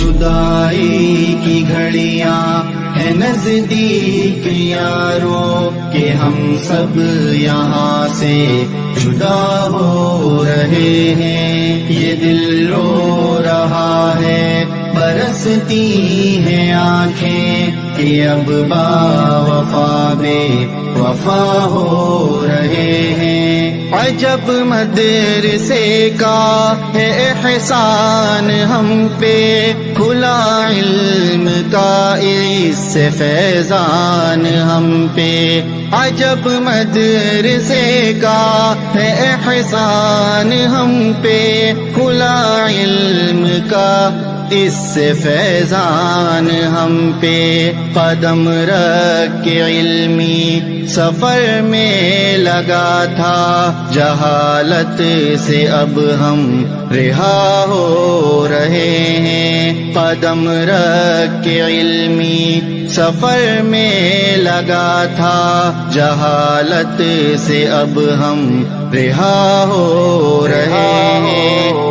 جدائی کی گھڑیاں ہے نزدیک یاروں کہ ہم سب یہاں سے جدا ہو رہے ہیں. یہ دل رو رہا ہے برستی ہیں آنکھیں کہ اب با وفا بے وفا ہو رہے ہیں. عجب مدرسے کا ہے احسان ہم پہ کھلا علم کا اس سے فیضان ہم پہ. عجب مدرسے کا ہے احسان ہم پہ کھلا علم کا اس سے فیضان ہم پہ. قدم رکھ کے علمی سفر میں لگا تھا جہالت سے اب ہم رہا ہو رہے ہیں. قدم رکھ کے علمی سفر میں لگا تھا جہالت سے اب ہم رہا ہو رہے ہیں.